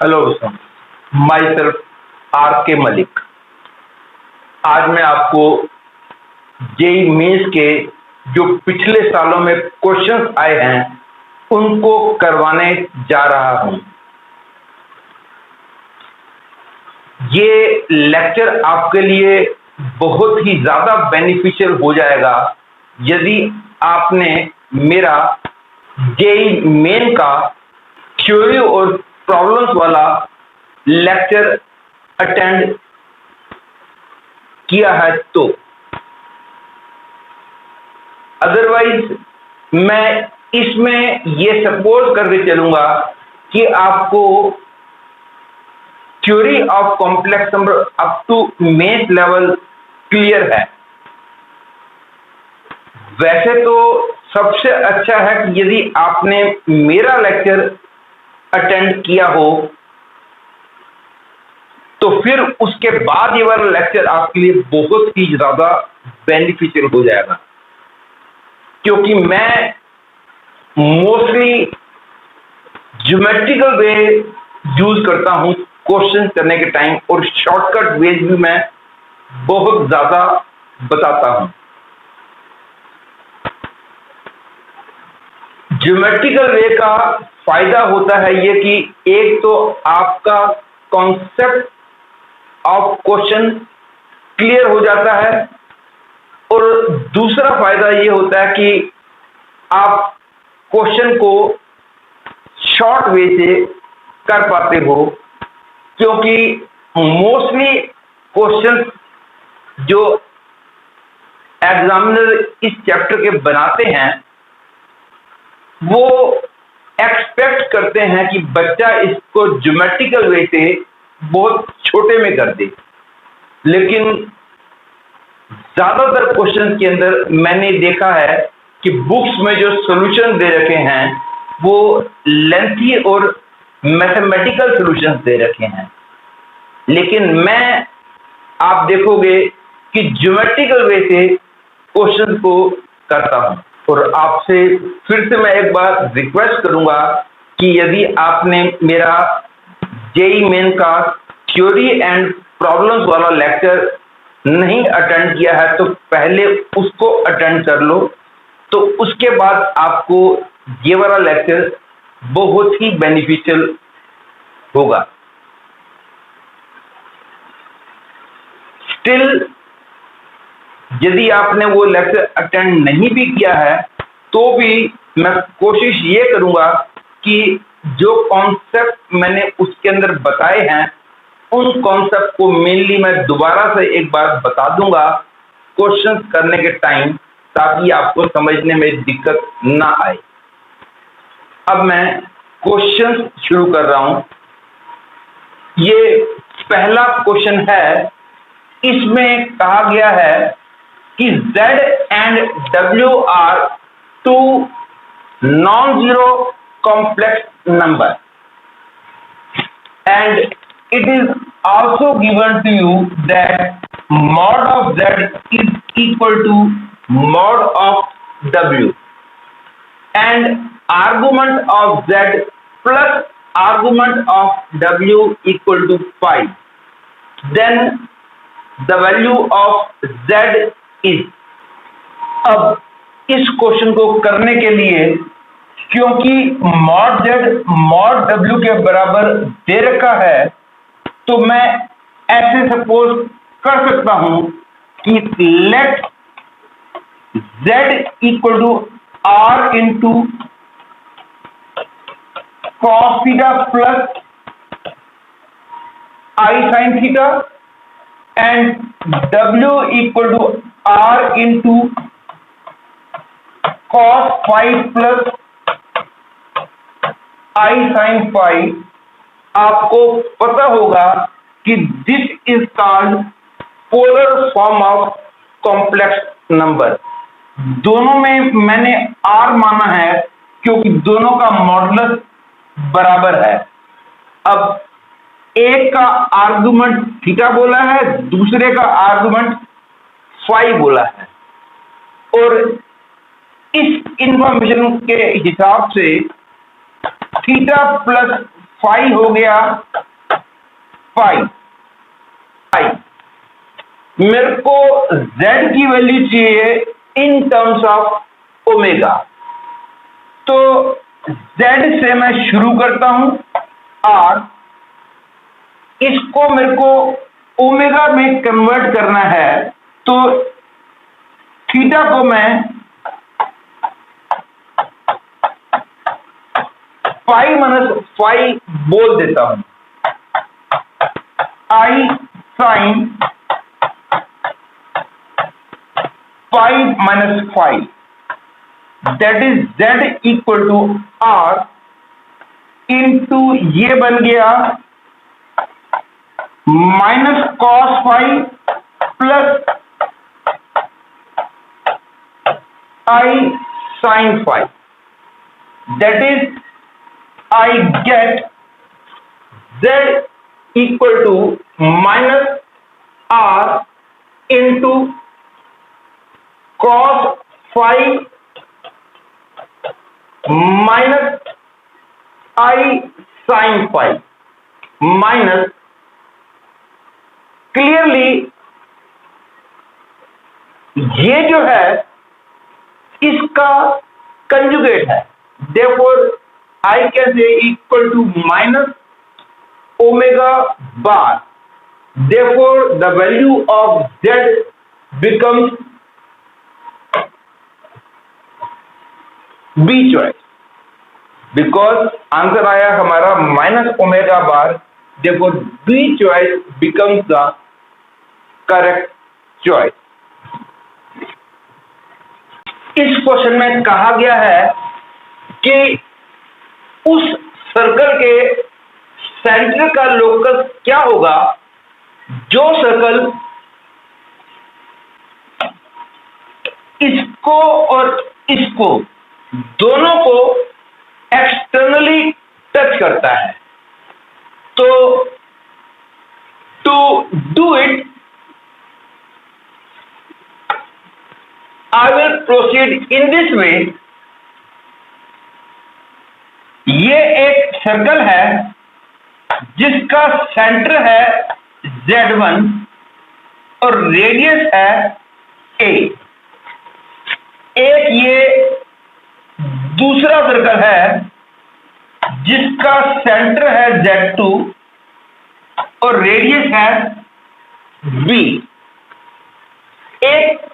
Hello दोस्तों, my self are के मलिक। आज मैं आपको जेई मेंस के जो पिछले सालों में क्वेश्चंस आए हैं उनको करवाने जा रहा हूं। ये लेक्चर आपके लिए बहुत ही ज्यादा बेनिफिशियल हो जाएगा यदि आपने मेरा जेई मेन का थ्योरी और प्रॉब्लम्स वाला लेक्चर अटेंड किया है तो। अदरवाइज मैं इसमें ये सपोज करके चलूंगा कि आपको theory of complex number up to mains level clear है। वैसे तो सबसे अच्छा है कि यदि आपने मेरा लेक्चर अटेंड किया हो तो फिर उसके बाद ये वाला लेक्चर आपके लिए बहुत ही ज्यादा बेनिफिशियल हो जाएगा, क्योंकि मैं मोस्टली ज्योमेट्रिकल वे यूज करता हूं क्वेश्चन करने के टाइम, और शॉर्टकट वेज भी मैं बहुत ज्यादा बताता हूं। ज्योमेट्रिकल वे का फायदा होता है ये कि एक तो आपका कॉन्सेप्ट ऑफ क्वेश्चन क्लियर हो जाता है, और दूसरा फायदा ये होता है कि आप क्वेश्चन को शॉर्ट वे से कर पाते हो, क्योंकि मोस्टली क्वेश्चन जो एग्जामिनर इस चैप्टर के बनाते हैं वो एक्सपेक्ट करते हैं कि बच्चा इसको ज्योमेट्रिकल वे से बहुत छोटे में कर दे, लेकिन ज्यादातर क्वेश्चन के अंदर मैंने देखा है कि बुक्स में जो सॉल्यूशन दे रखे हैं वो लेंथी और मैथमेटिकल सॉल्यूशंस दे रखे हैं, लेकिन मैं आप देखोगे कि ज्योमेट्रिकल वे से क्वेश्चन को करता हूं। और आपसे फिर से मैं एक बार रिक्वेस्ट करूंगा कि यदि आपने मेरा जेई मेन का थ्योरी एंड प्रॉब्लम्स वाला लेक्चर नहीं अटेंड किया है तो पहले उसको अटेंड कर लो, तो उसके बाद आपको ये वाला लेक्चर बहुत ही बेनिफिशियल होगा। स्टिल यदि आपने वो लेक्चर अटेंड नहीं भी किया है तो भी मैं कोशिश ये करूंगा कि जो कॉन्सेप्ट मैंने उसके अंदर बताए हैं उन कॉन्सेप्ट को मेनली मैं दोबारा से एक बार बता दूंगा क्वेश्चन करने के टाइम, ताकि आपको समझने में दिक्कत ना आए। अब मैं क्वेश्चन शुरू कर रहा हूं। ये पहला क्वेश्चन है, इसमें कहा गया है कि Z and W are two non-zero complex number, and it is also given to you that mod of Z is equal to mod of W, and argument of Z plus argument of W equal to 5. Then the value of Z is। अब इस question को करने के लिए, क्योंकि mod Z mod W के बराबर दे रखा है, तो मैं ऐसे सपोज कर सकता हूं कि let Z equal to R into cos theta plus I sine theta and W equal to R into cos phi plus I sin phi। आपको पता होगा कि this is called polar form of complex number. दोनों में मैंने R माना है क्योंकि दोनों का मॉडुलस बराबर है। अब एक का आर्गुमेंट थीटा बोला है, दूसरे का आर्गुमेंट फाई बोला है, और इस इंफॉर्मेशन के हिसाब से थीटा प्लस फाई हो गया, फाई फाई। मेरे को z की वैल्यू चाहिए इन टर्म्स ऑफ ओमेगा। तो z से मैं शुरू करता हूं और इसको मेरे को ओमेगा में कन्वर्ट करना है, तो थीटा को मैं फाई माइनस फाई बोल देता हूं। I sine phi minus phi, that is z equal to r into ये बन गया minus cos phi plus I sine phi, that is I get z equal to minus r into cos phi minus I sin phi minus clearly ये जो है इसका conjugate है, therefore I can say equal to minus omega bar. Therefore, the value of z becomes B choice. Because answer आया हमारा minus omega bar. Therefore, B choice becomes the correct choice. इस question में कहा गया है कि उस सर्कल के सेंटर का लोकस क्या होगा जो सर्कल इसको और इसको दोनों को एक्सटर्नली टच करता है। तो to do it I will proceed in this way. ये एक सर्कल है जिसका सेंटर है Z1 और रेडियस है a। एक ये दूसरा सर्कल है जिसका सेंटर है Z2 और रेडियस है b। एक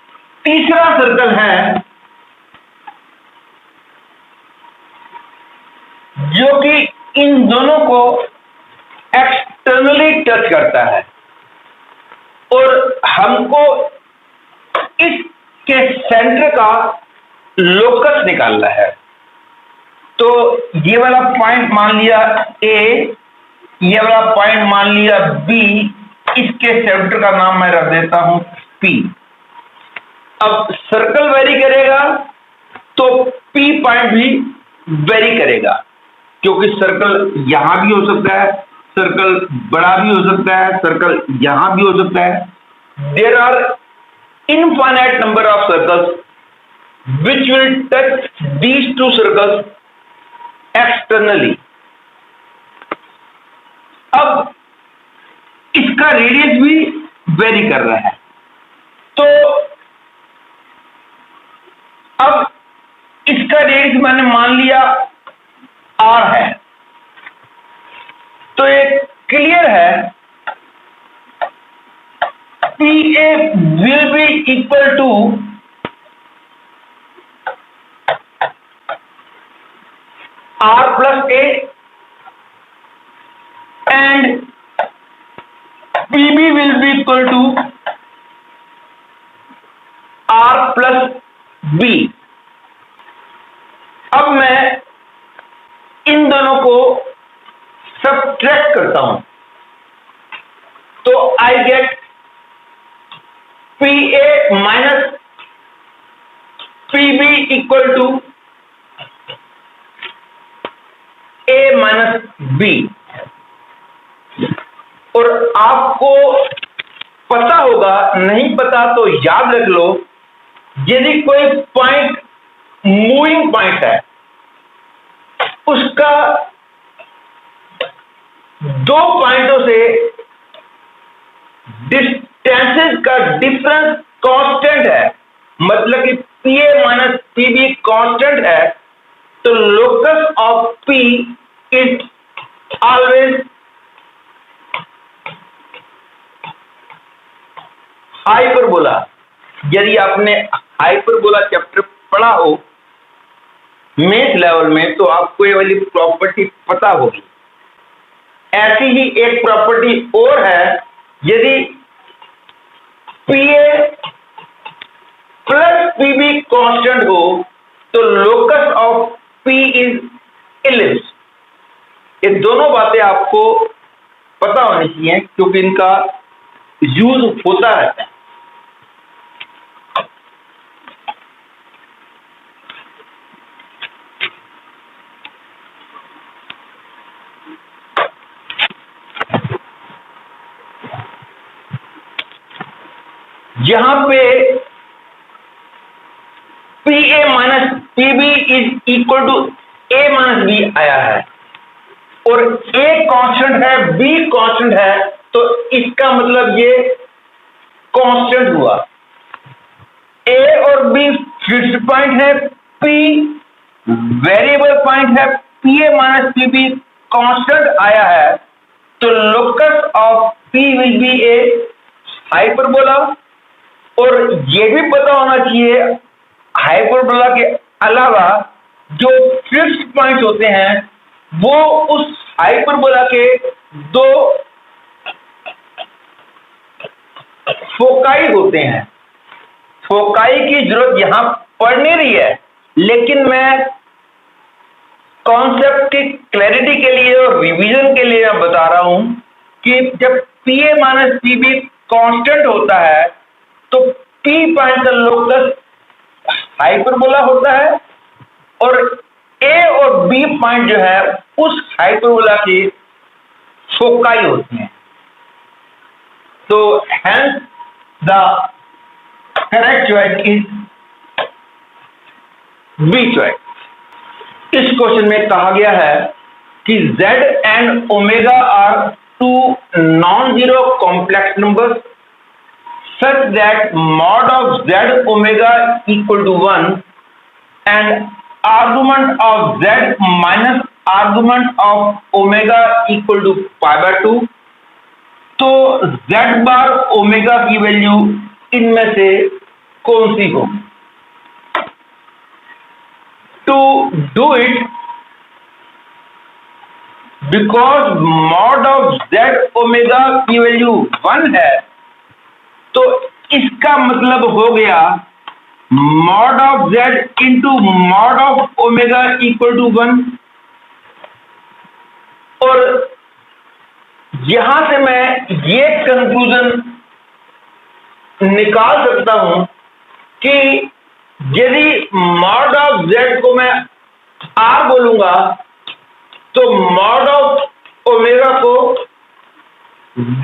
तीसरा सर्कल है जो कि इन दोनों को एक्सटर्नली टच करता है और हमको इसके सेंटर का लोकस निकालना है। तो ये वाला पॉइंट मान लिया A, ये वाला पॉइंट मान लिया B, इसके सेंटर का नाम मैं रख देता हूं P। अब सर्कल वेरी करेगा तो P पॉइंट भी वेरी करेगा, क्योंकि सर्कल यहां भी हो सकता है, सर्कल बड़ा भी हो सकता है, सर्कल यहां भी हो सकता है। There are infinite number of circles which will touch these two circles externally. अब इसका रेडियस भी वेरी कर रहा है, तो अब इसका रेडियस मैंने मान लिया r है, तो ये क्लियर है PA will be equal to r plus a and PB will be equal to r plus b। अब मैं इन दोनों को सब्ट्रैक्ट करता हूं तो I get PA minus PB equal to A minus B। और आपको पता होगा, नहीं पता तो याद रख लो, यदि कोई पॉइंट मूविंग पॉइंट है उसका दो पॉइंटों से डिस्टेंसेस का डिफरेंस कांस्टेंट है, मतलब कि पीए माइनस पीबी कांस्टेंट है, तो locus of P is always hyperbola. यदि आपने हाइपरबोला चैप्टर पढ़ा हो मेथ लेवल में तो आपको ये वाली प्रॉपर्टी पता होगी। ऐसी ही एक प्रॉपर्टी और है, यदि पीए प्लस पीबी कांस्टेंट हो तो locus of P is ellipse. ये दोनों बातें आपको पता होनी चाहिए क्योंकि इनका यूज होता रहता है। यहां पे P A minus PB is equal to A minus B आया है और ए कांस्टेंट है, बी कांस्टेंट है, तो इसका मतलब ये कांस्टेंट हुआ। ए और बी फिक्स्ड पॉइंट है, पी वेरिएबल पॉइंट है, P A minus PB constant आया है, तो locus of P will be a hyperbola. और ये भी पता होना चाहिए हाइपरबोला के अलावा जो फिक्स्ड पॉइंट होते हैं वो उस हाइपरबोला के दो फोकाई होते हैं। फोकाई की जरूरत यहां पड़ नहीं रही है, लेकिन मैं कॉन्सेप्ट की क्लैरिटी के लिए और रिवीजन के लिए मैं बता रहा हूं कि जब P A minus PB constant होता है तो पी पॉइंट का लोकस हाइपरबोला होता है और ए और बी पॉइंट जो है उस हाइपरबोला की फोकाई होती है। तो hence the correct choice is B choice. इस क्वेश्चन में कहा गया है कि z and omega are two non zero complex numbers such that mod of z omega equal to 1 and argument of z minus argument of omega equal to pi by 2। तो z bar omega की value इनमें से कौन सी होगी? To do it, because mod of z omega की value 1 है, तो इसका मतलब हो गया mod of z into mod of omega equal to 1। और यहां से मैं ये कंक्लूजन निकाल सकता हूं कि यदि मॉड ऑफ z को मैं r बोलूंगा तो मॉड ऑफ ओमेगा को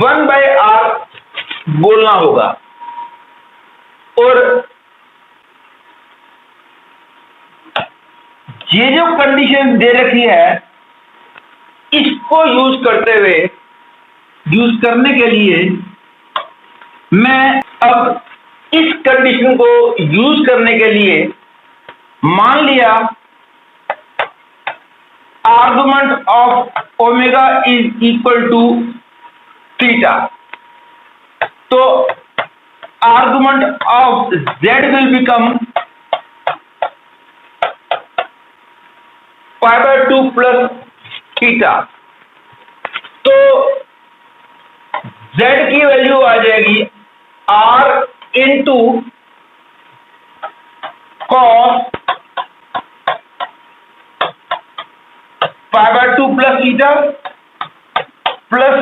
1/r बोलना होगा। और ये जो कंडीशन दे रखी है इसको यूज करने के लिए मैं अब इस कंडीशन को यूज करने के लिए मान लिया argument of omega is equal to theta, तो argument of z will become pi by 2 plus theta। तो z की वैल्यू आ जाएगी r into cos pi by 2 plus theta plus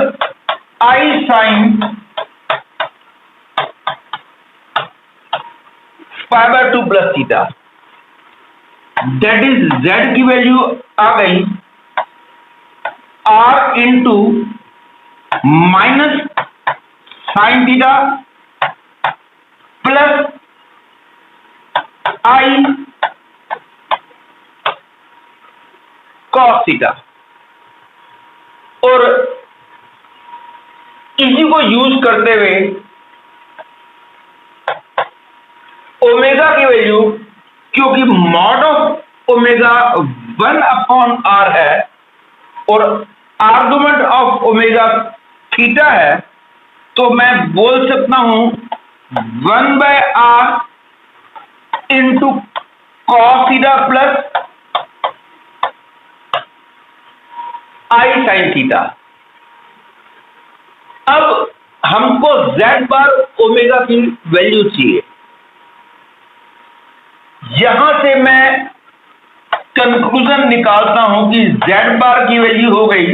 I sin pi by 2 plus theta। That is z की value आ गई r into minus sine theta plus I cos theta. और इसी को use करते हुए ओमेगा की वैल्यू, क्योंकि मॉड ऑफ ओमेगा 1/r है और आर्गुमेंट ऑफ ओमेगा थीटा है, तो मैं बोल सकता हूं 1/r into cos theta plus I sine theta. अब हमको z बार ओमेगा की वैल्यू चाहिए। यहां से मैं कंक्लूजन निकालता हूं कि z बार की वैल्यू हो गई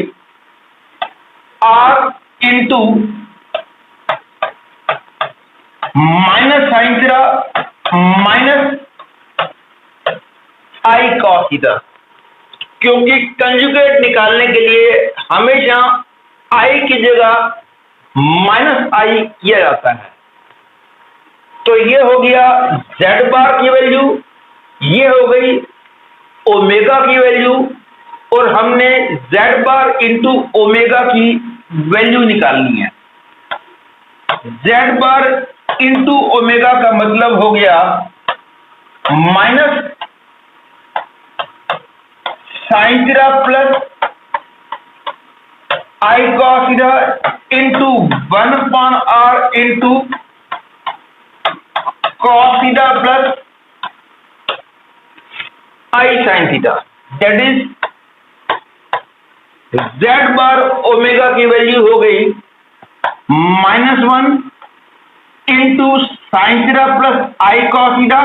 r into minus sine theta minus I cos theta, क्योंकि कंजुगेट निकालने के लिए हमेशा आई की जगह माइनस आई किया जाता है। तो ये हो गया z बार की वैल्यू, ये हो गई ओमेगा की वैल्यू, और हमने z बार इंटू ओमेगा की वैल्यू निकालनी है। z बार इंटू ओमेगा का मतलब हो गया minus sine theta plus I cos theta into 1/r into cos theta plus I sine theta. That is z bar omega की वैल्यू हो गई -1 into sine theta plus I cos theta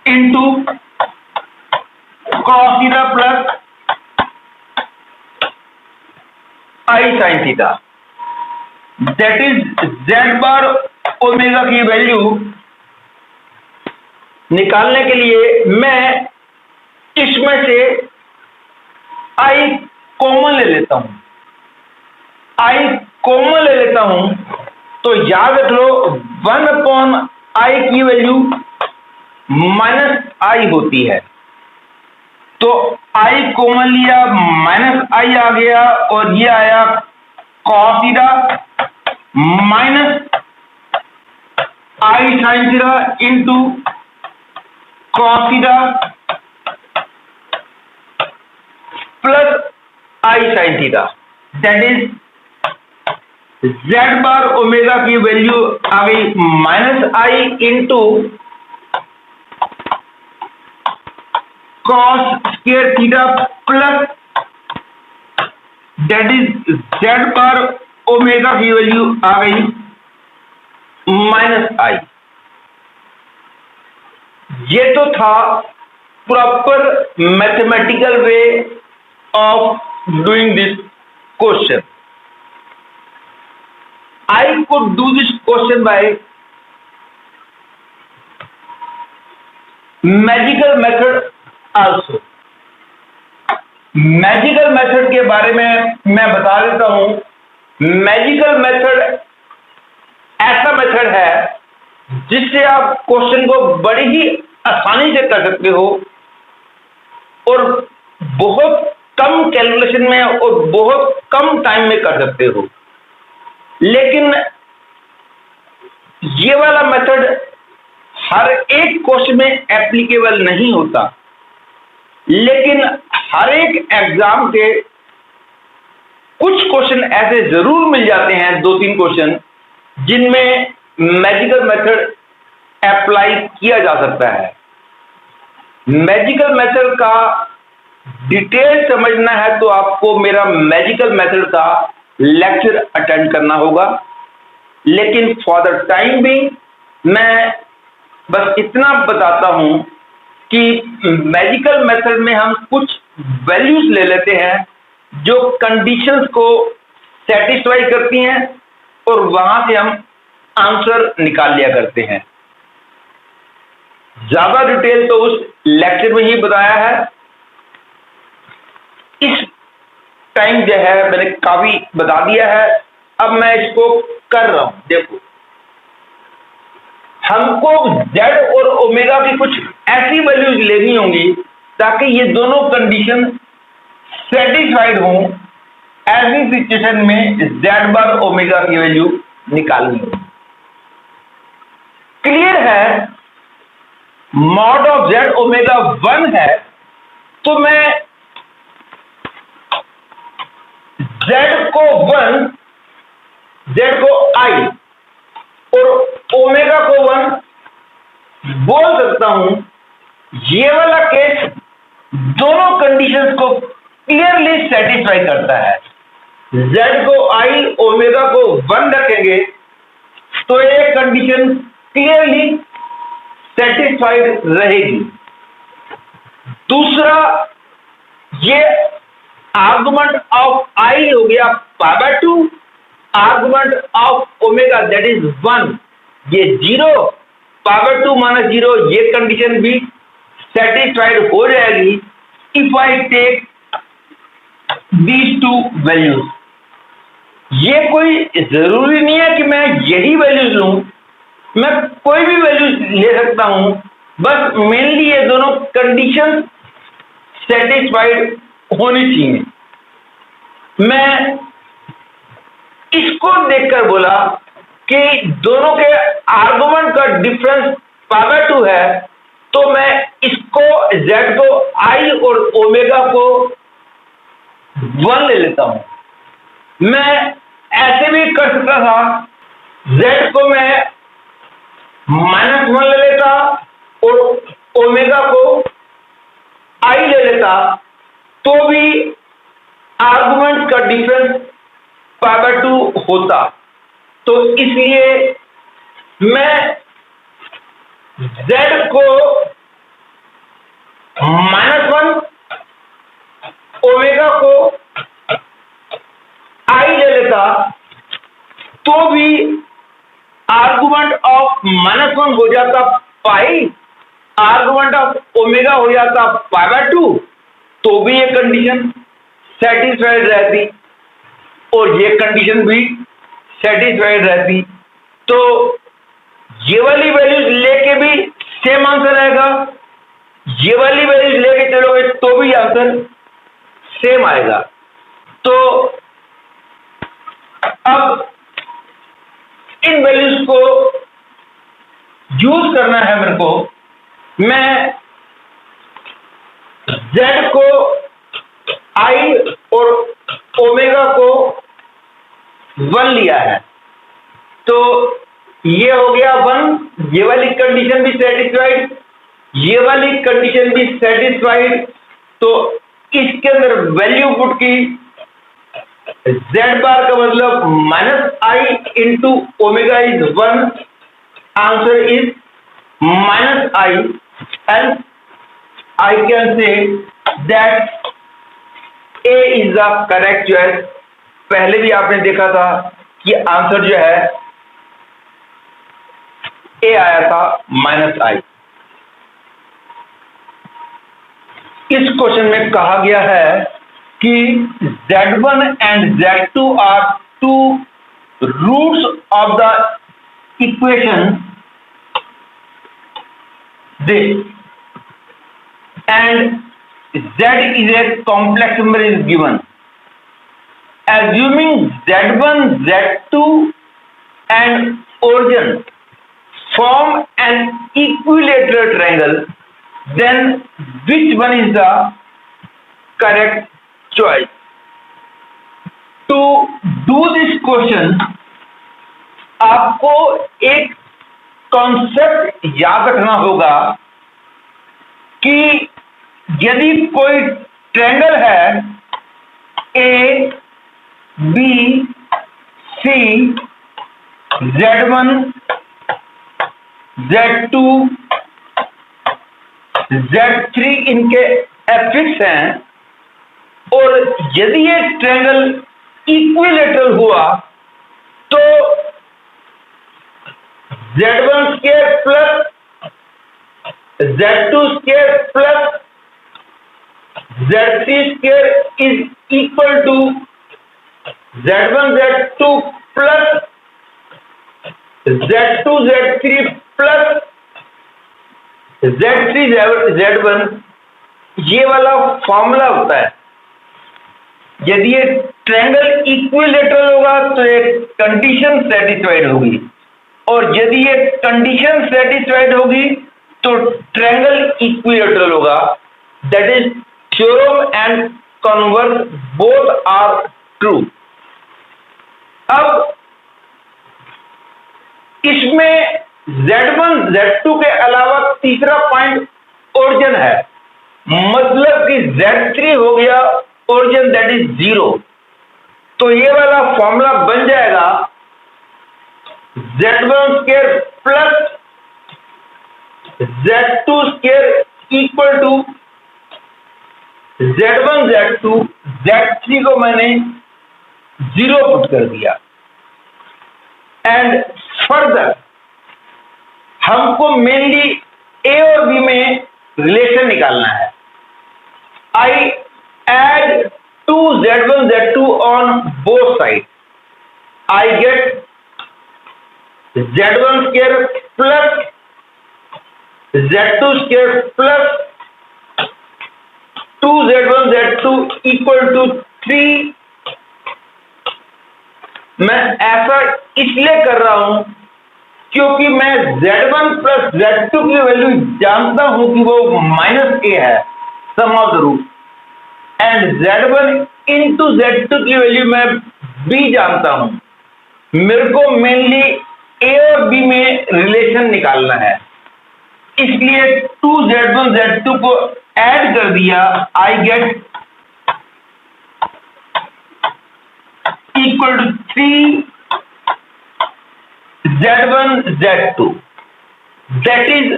into cos theta plus I sine theta. That is z bar omega की value निकालने के लिए मैं इसमें से आई कॉमन ले लेता हूं। आई कॉमन ले लेता हूं तो याद रख लो 1/i की वैल्यू माइनस आई होती है। तो आई कॉमन लिया, माइनस आई आ गया और ये आया cos theta minus I sine theta into cos theta plus I sine theta. That is z bar omega की वैल्यू आ गई minus I into cos square theta plus that is z bar omega की value आ गई minus आई। ये तो था proper mathematical way of doing this question. I could do this question by magical method also. Magical method के बारे में मैं बता देता हूं। मैजिकल मेथड ऐसा मेथड है जिससे आप क्वेश्चन को बड़ी ही आसानी से कर सकते हो और बहुत कम कैलकुलेशन में और बहुत कम टाइम में कर सकते हो। लेकिन ये वाला मेथड हर एक क्वेश्चन में एप्लीकेबल नहीं होता, लेकिन हर एक एग्जाम के कुछ क्वेश्चन ऐसे जरूर मिल जाते हैं, 2-3 क्वेश्चन जिनमें मैजिकल मेथड अप्लाई किया जा सकता है। मैजिकल मेथड का डिटेल समझना है तो आपको मेरा मैजिकल मेथड का लेक्चर अटेंड करना होगा। लेकिन फॉर द टाइम भी मैं बस इतना बताता हूं कि मैजिकल मेथड में हम कुछ वैल्यूज ले लेते हैं जो कंडीशंस को सेटिस्फाई करती हैं और वहां से हम आंसर निकाल लिया करते हैं। ज्यादा डिटेल तो उस लेक्चर में ही बताया है। इस टाइम जो है मैंने काफी बता दिया है, अब मैं इसको कर रहा हूं। देखो, हमको z और ओमेगा की कुछ ऐसी वैल्यूज लेनी होंगी ताकि ये दोनों कंडीशन सेटिस्फाइड हूं, ऐसी सिचुएशन में z बार ओमेगा की वैल्यू निकालनी होगी। क्लियर है? मॉड ऑफ z ओमेगा 1 है, तो मैं z को 1, z को i और ओमेगा को 1 बोल सकता हूं। ये वाला केस दोनों कंडीशंस को क्लियरली सेटिस्फाई करता है। z को i, ओमेगा को 1 रखेंगे तो ये कंडीशन क्लियरली सेटिस्फाइड रहेगी। दूसरा, ये आर्गुमेंट ऑफ i हो गया π/2, argument of omega that is 1, ये 0, π/2 - 0, ये कंडीशन भी सेटिस्फाइड हो जाएगी if I take these two values. ये कोई जरूरी नहीं है कि मैं यही वैल्यूज लूं, मैं कोई भी वैल्यूज ले सकता हूं, बस मेनली ये दोनों कंडीशन सेटिस्फाइड होनी चाहिए। मैं इसको देखकर बोला कि दोनों के आर्गुमेंट का डिफरेंस π/2 है, तो मैं इसको z को i और ओमेगा को 1 ले लेता हूं। मैं ऐसे भी कर सकता था, z को मैं -1 ले लेता और ओमेगा को i ले लेता, तो भी आर्गुमेंट का डिफरेंस π/2 होता। तो इसलिए मैं z को -1, ओमेगा को i ले लेता, तो भी आर्गुमेंट ऑफ -1 हो जाता पाई, आर्गुमेंट ऑफ ओमेगा हो जाता π/2, तो भी ये कंडीशन सेटिस्फाइड रहती और ये कंडीशन भी सेटिस्फाइड रहती। तो ये वाली वैल्यूज लेके भी सेम आंसर आएगा, ये वाली वैल्यूज लेके चलोगे तो भी आंसर सेम आएगा। तो अब इन वैल्यूज को यूज करना है मेरे को। मैं z को i और ओमेगा को 1 लिया है, तो ये हो गया 1, ये वाली कंडीशन भी सेटिस्फाइड, ये वाली कंडीशन भी सेटिस्फाइड। तो इसके अंदर वैल्यू पुट की, z बार का मतलब -i into omega is 1, answer is -i, and I can say that A is the correct choice। पहले भी आपने देखा था कि आंसर जो है A आया था -i। इस क्वेश्चन में कहा गया है कि Z1 and Z2 are two roots of the equation this, and Z is a complex number is given. Assuming Z1, Z2 and origin form an equilateral triangle, then which one is the correct choice? To do this question, आपको एक concept याद रखना होगा कि यदि कोई triangle है A B C, Z1 Z2 Z3 इनके एपिक्स हैं, और यदि ये ट्रायंगल इक्विलेटरल हुआ तो Z1 square plus Z2 square plus Z3 square is equal to Z1 Z2 plus Z2 Z3 plus Z3 Z1। ये वाला फॉर्मूला होता है। यदि ये ट्रायंगल इक्विलेटरल होगा तो एक कंडीशन सेटिस्फाइड होगी, और यदि ये कंडीशन सेटिस्फाइड होगी तो ट्रायंगल इक्विलेटरल होगा। That is theorem and converse both are true. अब इसमें Z1 Z2 के अलावा तीसरा पॉइंट ओरिजिन है, मतलब कि Z3 हो गया ओरिजिन, दैट इज 0। तो ये वाला फॉर्मूला बन जाएगा Z1 square plus Z2 square equal to Z1 Z2, Z3 को मैंने 0 पुट कर दिया। एंड फर्दर हमको मेनली ए और बी में रिलेशन निकालना है। I add 2 Z1 Z2 on both side, I get Z1 square plus Z2 square plus 2 Z1 Z2 equal to 3। मैं ऐसा इसलिए कर रहा हूं क्योंकि मैं Z1 प्लस Z2 की वैल्यू जानता हूं कि वो -a है, sum of the root, and Z1 into Z2 की वैल्यू मैं b जानता हूं। मेरे को मेनली a और b में रिलेशन निकालना है, इसलिए 2 Z1 Z2 को ऐड कर दिया, I get equal to 3 Z1 Z2, that is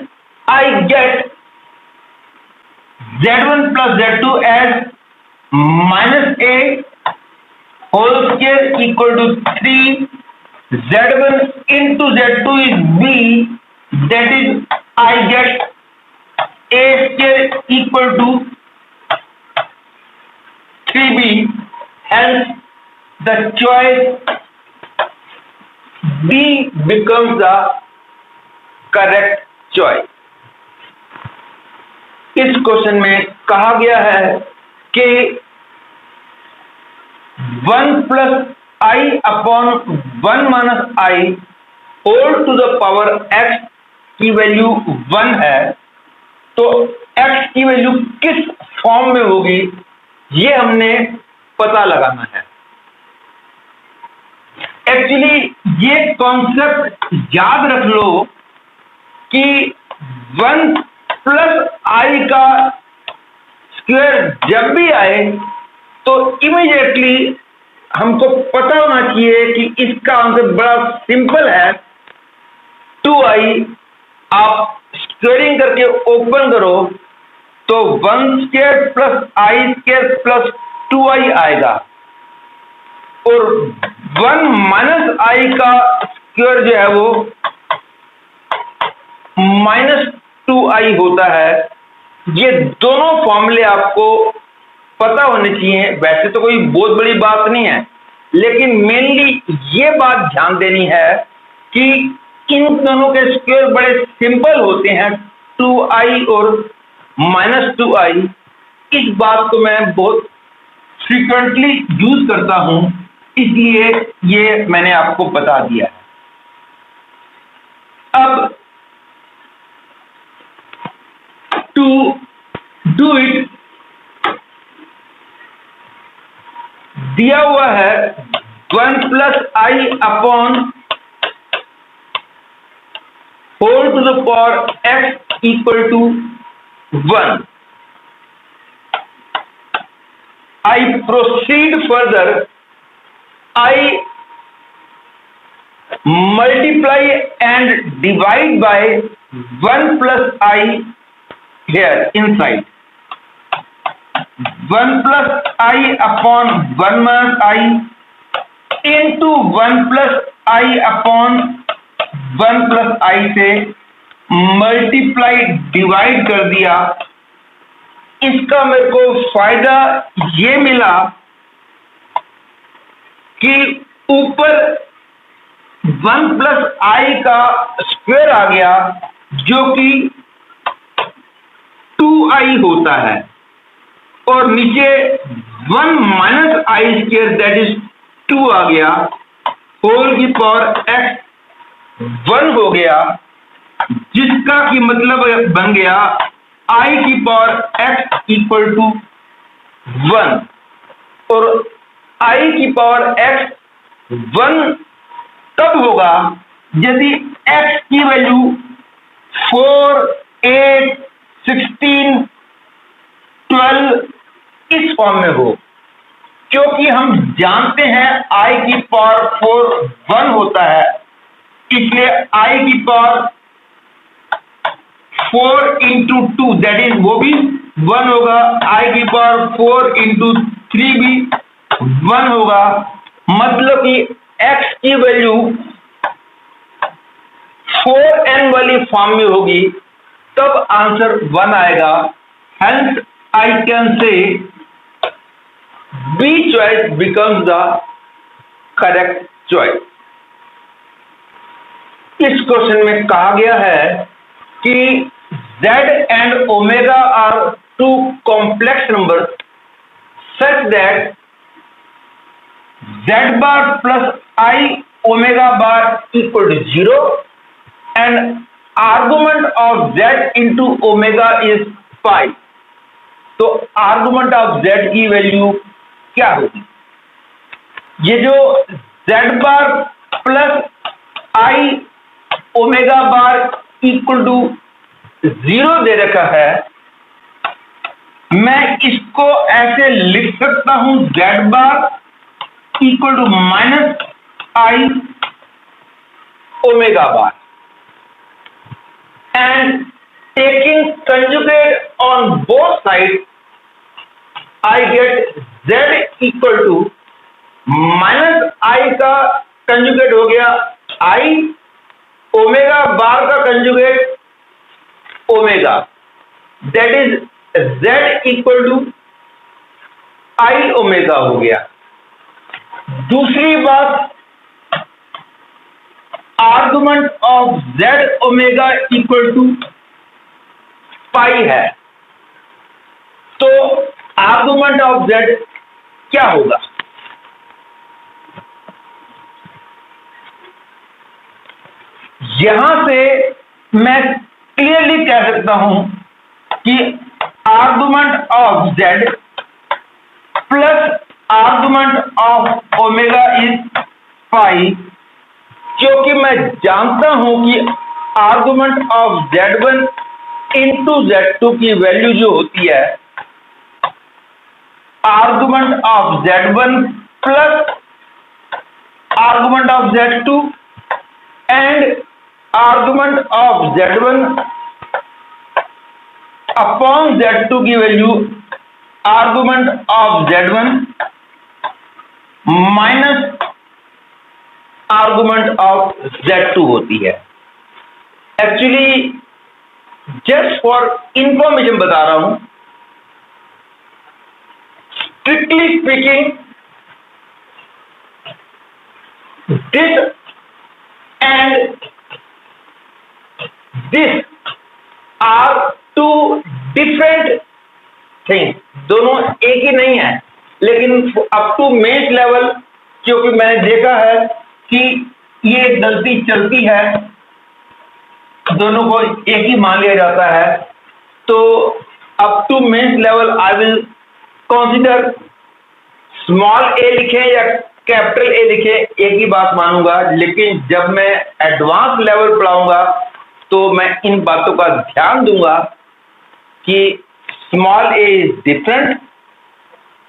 I get Z1 plus Z2 as -a whole square equal to 3 Z1 into Z2 is b, that is I get a square equal to 3b, hence the choice B becomes the correct choice। इस question में कहा गया है कि 1 plus i upon 1 minus i whole to the power x की value 1 है, तो x की वैल्यू किस फॉर्म में होगी ये हमने पता लगाना है। एक्चुअली ये कॉन्सेप्ट याद रख लो कि 1 प्लस आई का स्क्वायर जब भी आए तो इमीडिएटली हमको पता होना चाहिए कि इसका आंसर बड़ा सिंपल है, 2i। आप स्क्वायरिंग करके ओपन करो तो 1 स्क्वायर प्लस आई स्क्वायर प्लस 2i आएगा, और 1 माइनस आई का स्क्वायर जो है वो -2i होता है। ये दोनों फॉर्मूले आपको पता होने चाहिए। वैसे तो कोई बहुत बड़ी बात नहीं है, लेकिन मेनली ये बात ध्यान देनी है कि इन दोनों के स्क्वायर बड़े सिंपल होते हैं, 2i और -2i। इस बात को मैं बहुत फ्रीक्वेंटली यूज करता हूं, इसलिए ये मैंने आपको बता दिया है। अब टू डू इट दिया हुआ है 1 plus i upon whole to the power x equal to 1। I proceed further, I multiply and divide by 1 plus I here inside, 1 plus I upon 1 minus I into 1 plus I upon 1 plus I से multiply divide कर दिया। इसका मेरे को फायदा ये मिला कि ऊपर 1 प्लस आई का स्क्वायर आ गया जो कि 2i होता है, और नीचे 1 minus I square that is 2 आ गया, होल की पावर x 1 हो गया, जिसका की मतलब बन गया आई की पावर x इक्वल टू 1। और आई की पावर x 1 तब होगा यदि x की वैल्यू 4, 8, 16, 12 इस फॉर्म में हो, क्योंकि हम जानते हैं आई की पावर 4 1 होता है, इसलिए आई की पावर 4 इंटू 2 दैट इज वो भी 1 होगा, आई की पावर 4 इंटू 3 भी 1 होगा, मतलब कि x की वैल्यू 4n वाली फॉर्म में होगी, तब आंसर 1 आएगा। Hence I can say B choice becomes the correct choice. इस क्वेश्चन में कहा गया है कि z and omega are two complex numbers such that z bar plus I omega bar equal to 0 and argument of z into omega is pi। तो argument of z की value क्या होगी? ये जो z bar plus I omega bar equal to 0 दे रखा है, मैं इसको ऐसे लिख सकता हूं z bar equal to minus I omega bar, and taking conjugate on both side I get z equal to minus I का कंजुगेट हो गया आई, ओमेगा बार का conjugate omega, that is z equal to I omega हो गया। दूसरी बात, argument of z omega equal to pi है, तो आर्गुमेंट ऑफ z क्या होगा? यहां से मैं क्लियरली कह सकता हूं कि argument of z plus argument of omega is pi, क्योंकि मैं जानता हूं कि argument of z1 into z2 की वैल्यू जो होती है argument of z1 plus argument of z2 and argument of z1 upon z2 की value argument of z1 minus argument of z2 होती है। एक्चुअली जस्ट फॉर इंफॉर्मेशन बता रहा हूं, strictly speaking this and this are two different things, दोनों एक ही नहीं है, लेकिन अप टू मेंस लेवल क्योंकि मैंने देखा है कि ये गलती चलती है, दोनों को एक ही मान लिया जाता है, तो up to mains level I will consider small A लिखें या कैपिटल ए लिखें, एक ही बात मानूंगा, लेकिन जब मैं एडवांस लेवल पढ़ाऊंगा तो मैं इन बातों का ध्यान दूंगा कि small A is different,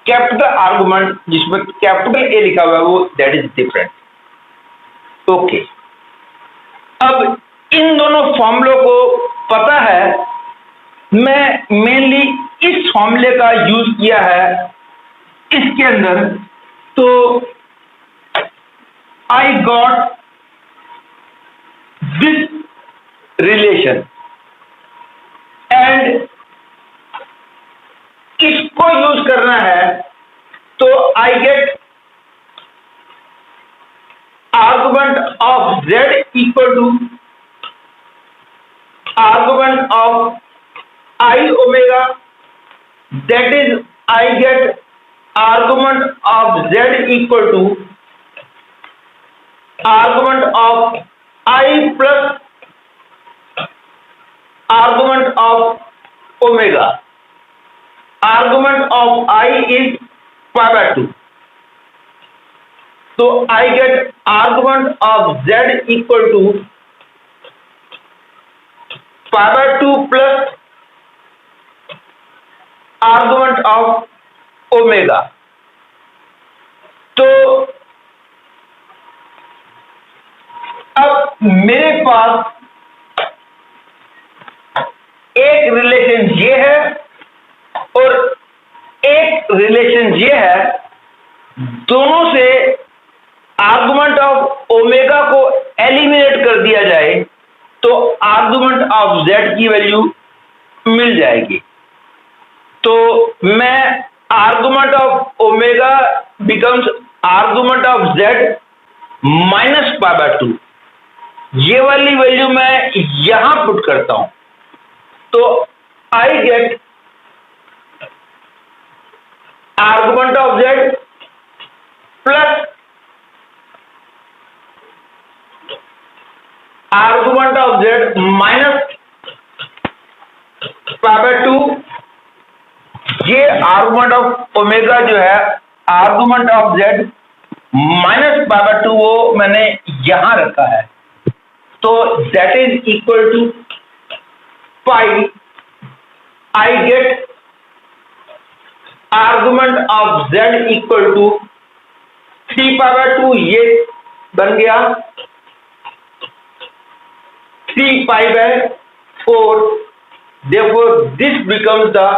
capital argument जिसमें कैपिटल ए लिखा हुआ है वो दैट इज डिफरेंट। ओके, अब इन दोनों फॉर्मूलों को पता है, मैं मेनली इस फॉर्मूले का यूज किया है इसके अंदर, तो I got this relation and इसको यूज करना है, तो I get argument of z equal to argument of i omega, that is I get argument of z equal to argument of I plus argument of omega. Argument of I is pi by 2. So I get argument of z equal to pi by 2 plus argument of omega. तो अब मेरे पास एक relation ये है और एक relation ये है, दोनों से आर्गुमेंट ऑफ ओमेगा को एलिमिनेट कर दिया जाए तो आर्गुमेंट ऑफ जेड की वैल्यू मिल जाएगी। तो मैं argument of omega becomes argument of z minus pi by 2, ये वाली वैल्यू मैं यहां पुट करता हूं तो I get argument of z plus argument of z minus pi by 2। ये आर्गुमेंट ऑफ ओमेगा जो है argument of z minus pi by 2 वो मैंने यहां रखा है, तो that is equal to pi. I get argument of z equal to 3 pi by 2, ये बन गया 3 pi by 4। therefore this becomes the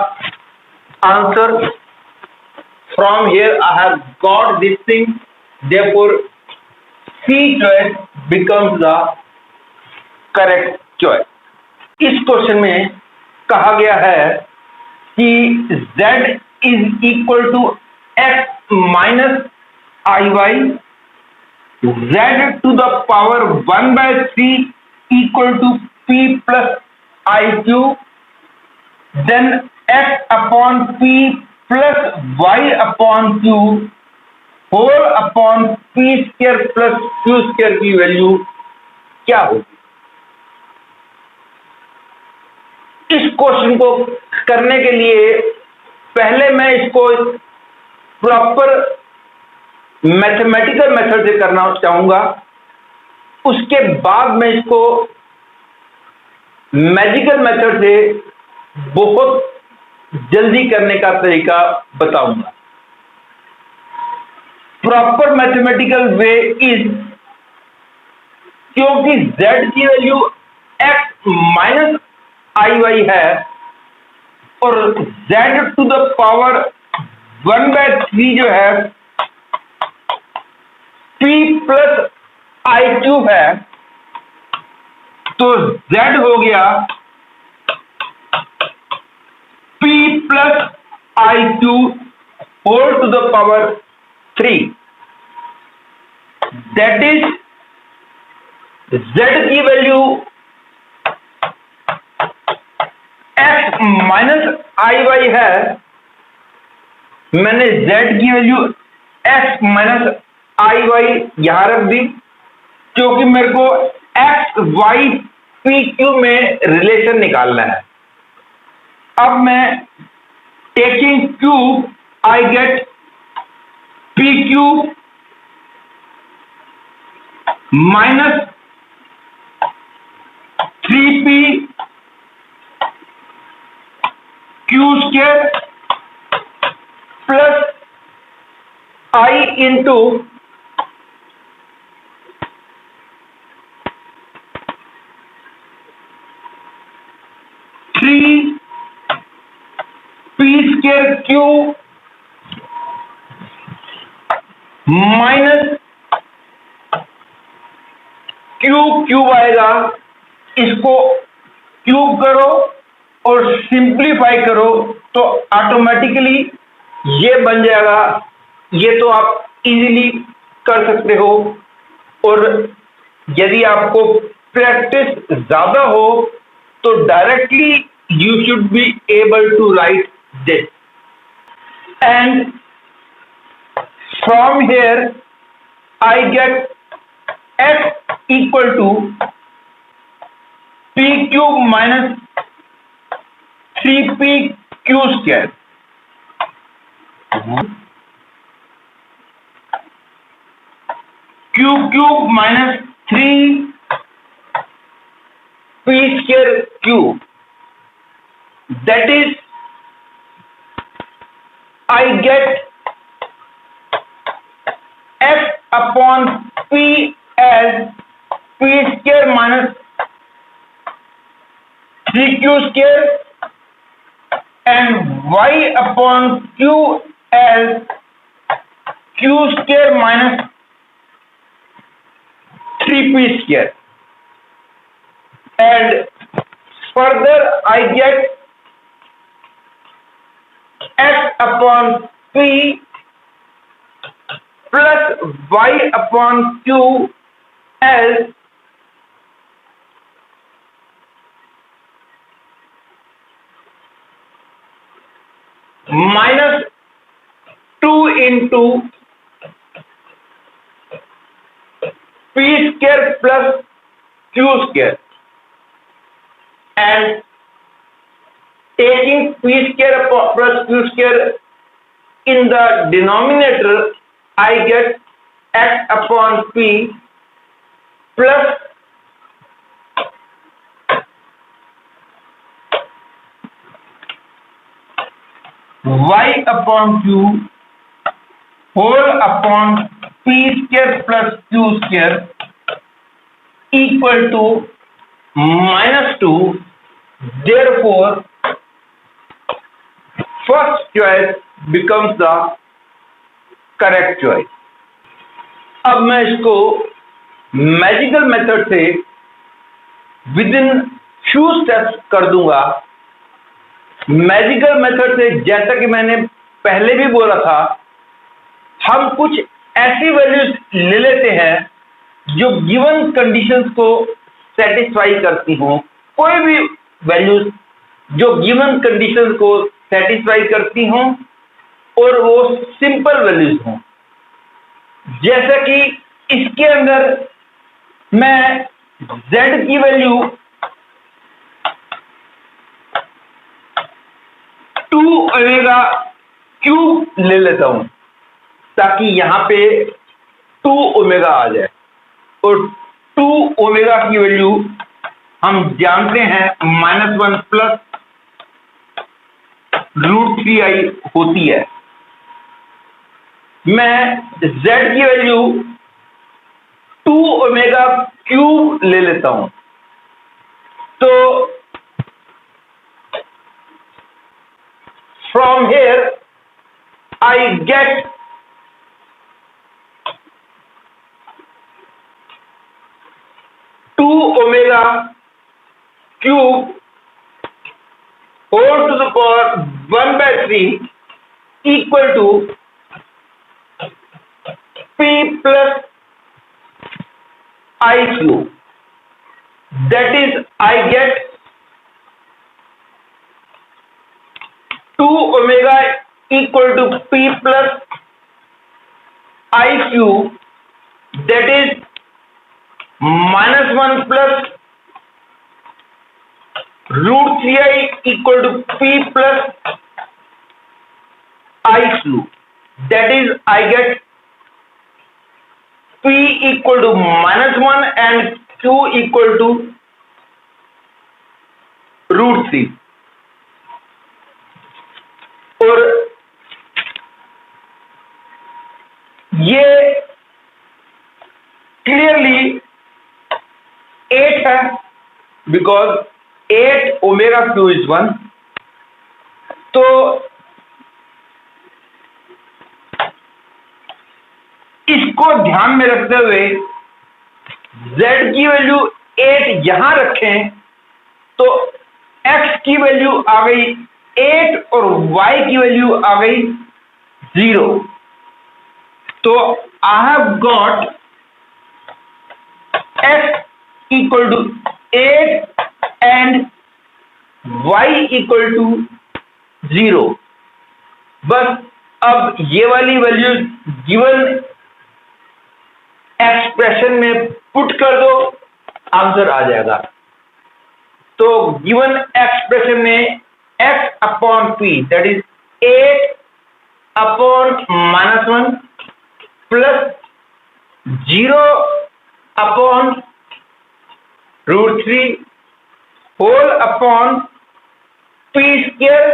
answer. From here I have got this thing, therefore C choice becomes the correct choice. इस question में कहा गया है कि z is equal to x minus iy, z to the power 1 by 3 equal to p plus iq, then x upon p plus y upon q whole upon p square plus q square की value क्या होगी। इस question को करने के लिए पहले मैं इसको प्रॉपर मैथमेटिकल मेथड से करना चाहूंगा, उसके बाद मैं इसको मैजिकल मेथड से बहुत जल्दी करने का तरीका बताऊंगा। प्रॉपर मैथमेटिकल वे इज, क्योंकि z की value x minus i y है और z to the power 1 by 3 जो है p प्लस आई क्यूब है, तो z हो गया p plus i cube whole to the power 3। That is z की value x minus i y है, मैंने z की value x minus i y यहां रख दी क्योंकि मेरे को x y p q में रिलेशन निकालना है। अब मैं टेकिंग क्यूब आई get p cube minus 3p Q square plus आई into 3p square Q minus cube आएगा, इसको क्यूब करो और सिंप्लीफाई करो तो ऑटोमेटिकली ये बन जाएगा। ये तो आप इजीली कर सकते हो और यदि आपको प्रैक्टिस ज्यादा हो तो directly you should be able to write this. And from here I get x equal to p cube minus 3p q square. q cube minus 3p square cube. That is, I get x upon p as p square minus 3q square and y upon q as q square minus 3p square, and further I get x upon p plus y upon q as minus 2 into p square plus q square, and taking p square plus q square in the denominator, I get x upon p plus y upon q whole upon p square plus q square equal to minus 2. Therefore, first choice becomes the correct choice. अब मैं इसको magical method से with in few steps कर दूंगा. Magical method से, जैसा कि मैंने पहले भी बोला था, हम कुछ ऐसी वैल्यूज ले लेते हैं जो गिवन कंडीशंस को सेटिस्फाई करती हों. कोई भी वैल्यूज जो गिवन कंडीशंस को सेटिस्फाई करती हों और वो सिंपल वैल्यूज हों. जैसा कि इसके अंदर मैं z की वैल्यू 2 ओमेगा क्यूब ले लेता हूं ताकि यहां पे 2 ओमेगा आ जाए, और 2 ओमेगा की वैल्यू हम जानते हैं -1 प्लस √3i होती है. मैं z की वैल्यू 2 ओमेगा क्यूब ले लेता हूं. तो from here I get omega cube whole to the power 1/3 equal to p plus I cube. That is, I get 2 omega equal to p plus I cube. That is -1 plus √3i equal to p plus I cube. That is, I get p equal to -1 and q equal to √3. और ये clearly 8 है, because 8 omega cube is 1. तो इसको ध्यान में रखते हुए z की वैल्यू 8 यहां रखें तो x की वैल्यू आ गई 8 और y की वैल्यू आ गई 0. तो I have got x equal to 8 and y equal to 0. बस अब ये वाली वैल्यू गिवन एक्सप्रेशन में पुट कर दो, आंसर आ जाएगा। तो गिवन एक्सप्रेशन में x upon p that is 8 upon -1 plus 0 upon √3 whole upon p square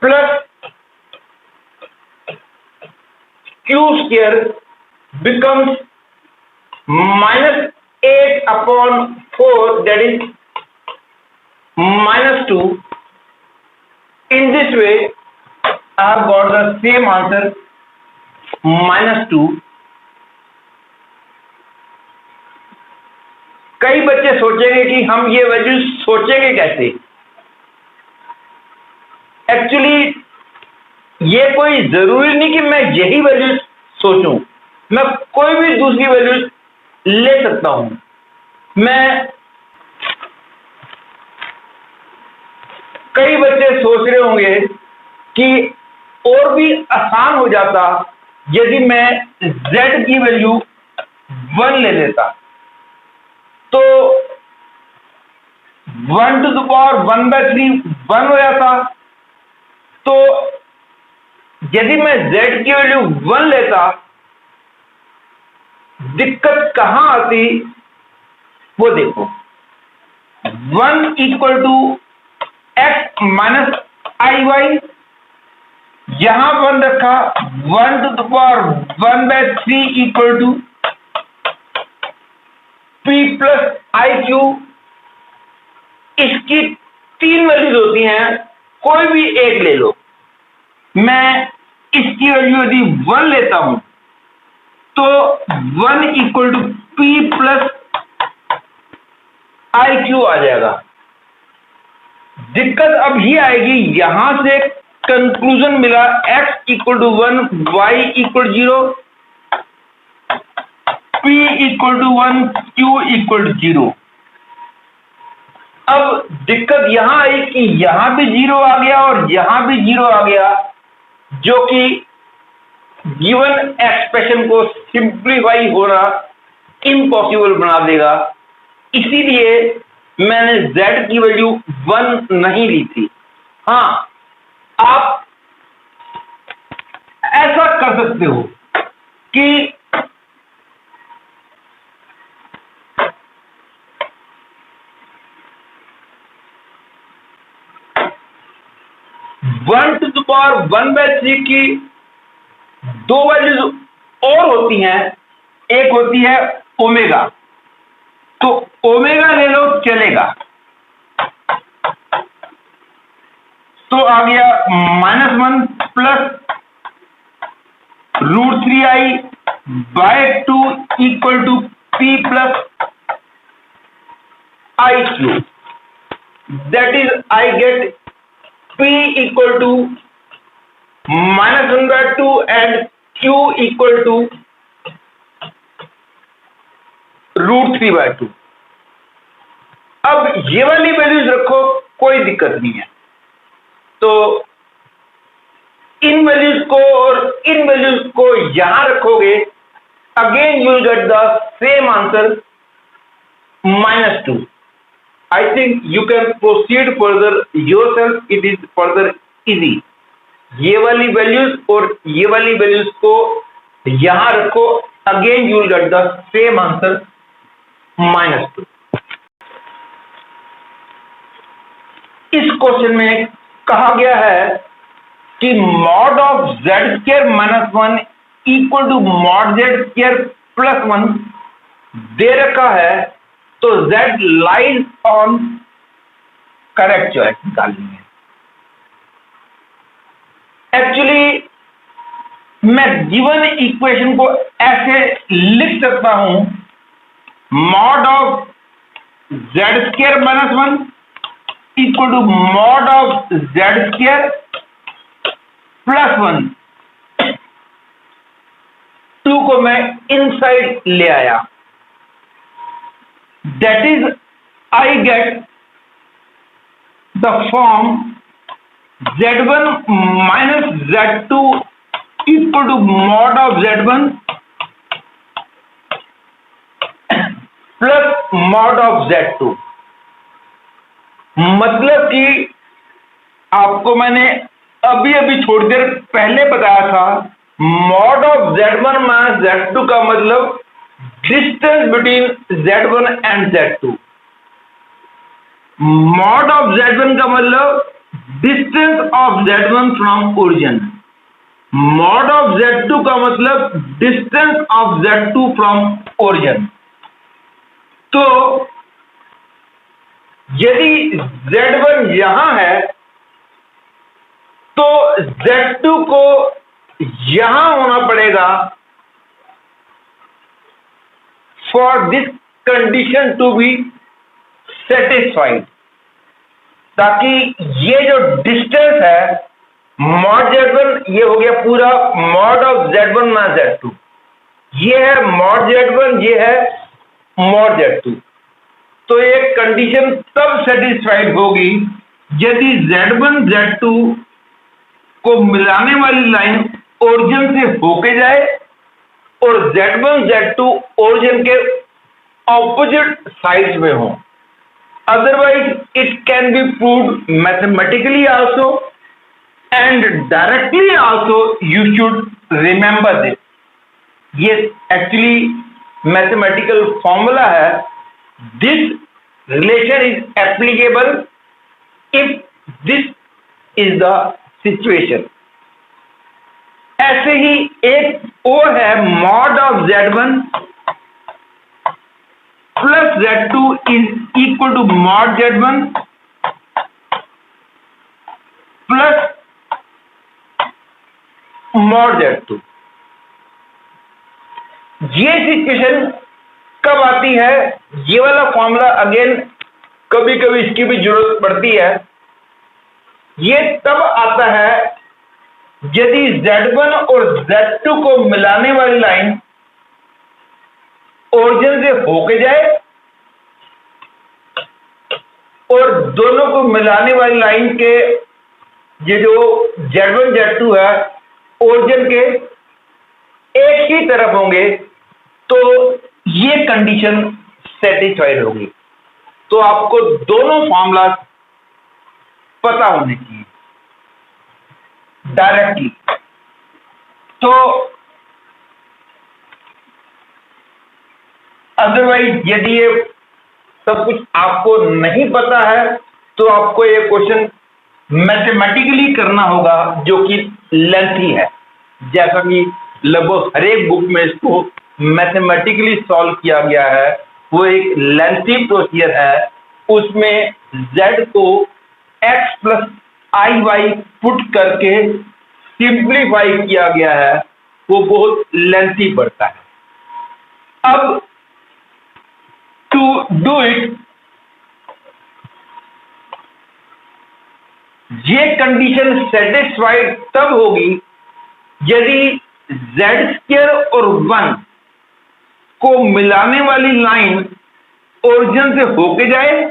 plus q square becomes -8 upon 4 that is -2. In this way I have got the same answer -2. कई बच्चे सोचेंगे कि हम ये वैल्यू सोचेंगे कैसे। Actually ये कोई जरूरी नहीं कि मैं यही वैल्यू सोचूं, मैं कोई भी दूसरी वैल्यू ले सकता हूं। मैं कई बच्चे सोच रहे होंगे कि और भी आसान हो जाता यदि मैं z की वैल्यू 1 ले लेता, तो 1 to the power 1/3 1 हो जाता। तो यदि मैं z की वैल्यू 1 लेता, दिक्कत कहां आती वो देखो। 1 equal to x minus iy, यहां 1 रखा, 1 to the power 1/3 equal to p plus iq। इसकी 3 वैल्यूज होती हैं, कोई भी एक ले लो। मैं इसकी वैल्यू यदि 1 लेता हूं तो 1 equal to p plus iq आ जाएगा। दिक्कत अब ही आएगी, यहां से कंक्लूजन मिला x equal to 1, y equal 0, p equal to 1, q equal to 0। अब दिक्कत यहां आई कि यहां भी 0 आ गया और यहां भी 0 आ गया, जो कि गिवन एक्सप्रेशन को सिंप्लीफाई होना इम्पॉसिबल बना देगा। इसीलिए मैंने z की वैल्यू 1 नहीं ली थी। हाँ, आप ऐसा कर सकते हो कि वन टू द पावर 1/3 की दो वैल्यूज और होती हैं, एक होती है ओमेगा, तो ओमेगा ले लो चलेगा। तो आ गया -1 plus √3i/2 equal to p plus iq। That is I get p equal to -1/2 and q equal to √3/2। अब ये वाली वैल्यूज रखो, कोई दिक्कत नहीं है। तो इन वैल्यूज को और इन वैल्यूज को यहां रखोगे, again you get the same answer -2। I think you can proceed further yourself, it is further easy। ये वाली वैल्यूज और ये वाली वैल्यूज को यहां रखो, again you will get the same answer -2। इस क्वेश्चन में कहा गया है कि mod of z² - 1 equal to mod z² + 1 दे रखा है, तो z lies on correct choice निकालनी है। एक्चुअली मैं गिवन इक्वेशन को ऐसे लिख सकता हूं, mod of z² - 1 equal to mod of z² + 1। 2 को मैं इनसाइड ले आया, that is I get the form Z1 minus Z2 equal to mod of Z1 plus mod of Z2। मतलब कि आपको मैंने अभी अभी थोड़ी देर पहले बताया था, mod of Z1 minus Z2 का मतलब distance between Z1 and Z2। mod of Z1 का मतलब distance of Z1 from origin. mod of Z2 का मतलब distance of Z2 from origin. तो यदि Z1 यहां है तो Z2 को यहां होना पड़ेगा for this condition to be satisfied, ताकि ये जो डिस्टेंस है mod Z1, ये हो गया पूरा mod of Z1 minus Z2, ये है mod Z1, ये है mod Z2। तो ये कंडीशन तब सेटिस्फाइड होगी यदि Z1 Z2 को मिलाने वाली लाइन ओरिजिन से होके जाए और Z1 Z2 ओरिजिन के ऑपोजिट साइड्स में हो। Otherwise it can be proved mathematically also and directly also. You should remember this. ये एक्चुअली मैथमेटिकल फॉर्मूला है। This relation is applicable if this is the situation. ऐसे ही एक और है mod of Z1 plus Z2 is equal to mod Z1 plus mod Z2। ये situation कब आती है? ये वाला फॉर्मूला अगेन कभी कभी इसकी भी जरूरत पड़ती है। ये तब आता है यदि Z1 और Z2 को मिलाने वाली लाइन ओरिजिन से होके जाए और दोनों को मिलाने वाली लाइन के ये जो Z1 Z2 है ओरिजिन के एक ही तरफ होंगे, तो ये कंडीशन सेटिस्फाइड होगी। तो आपको दोनों फॉर्मूला पता होने चाहिए डायरेक्टली। तो अदरवाइज यदि ये सब कुछ आपको नहीं पता है तो आपको ये क्वेश्चन मैथमेटिकली करना होगा, जो कि लेंथी है। जैसा कि लगभग हर एक बुक में इसको मैथमेटिकली सॉल्व किया गया है, वो एक लेंथी प्रोसीजर है। उसमें z को x प्लस आई वाई पुट करके सिंप्लीफाई किया गया है, वो बहुत लेंथी पड़ता है। अब टू डू इट, ये कंडीशन सेटिस्फाइड तब होगी यदि z² और 1 को मिलाने वाली लाइन ओरिजिन से होके जाए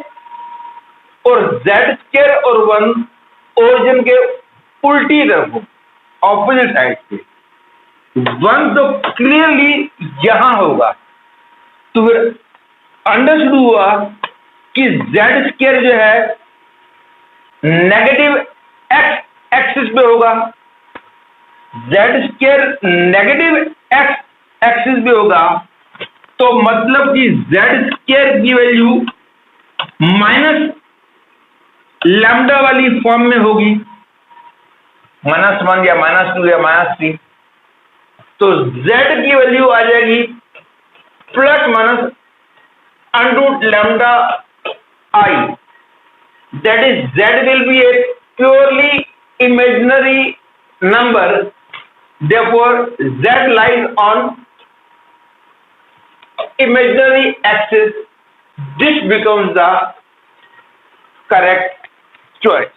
और z² और 1 ओरिजिन के उल्टी तरफ हो, ऑपोजिट साइड पे। 1 तो क्लियरली यहां होगा, तो फिर अंडरस्टूड हुआ कि z² जो है नेगेटिव x एक्सिस पे होगा, z² नेगेटिव x एक्सिस पे होगा। तो मतलब कि z² की वैल्यू माइनस लैम्डा वाली फॉर्म में होगी, -1 या -2 या -3। तो z की वैल्यू आ जाएगी plus minus under root lambda I, that is z will be a purely imaginary number, therefore z lies on imaginary axis. This becomes the correct choice.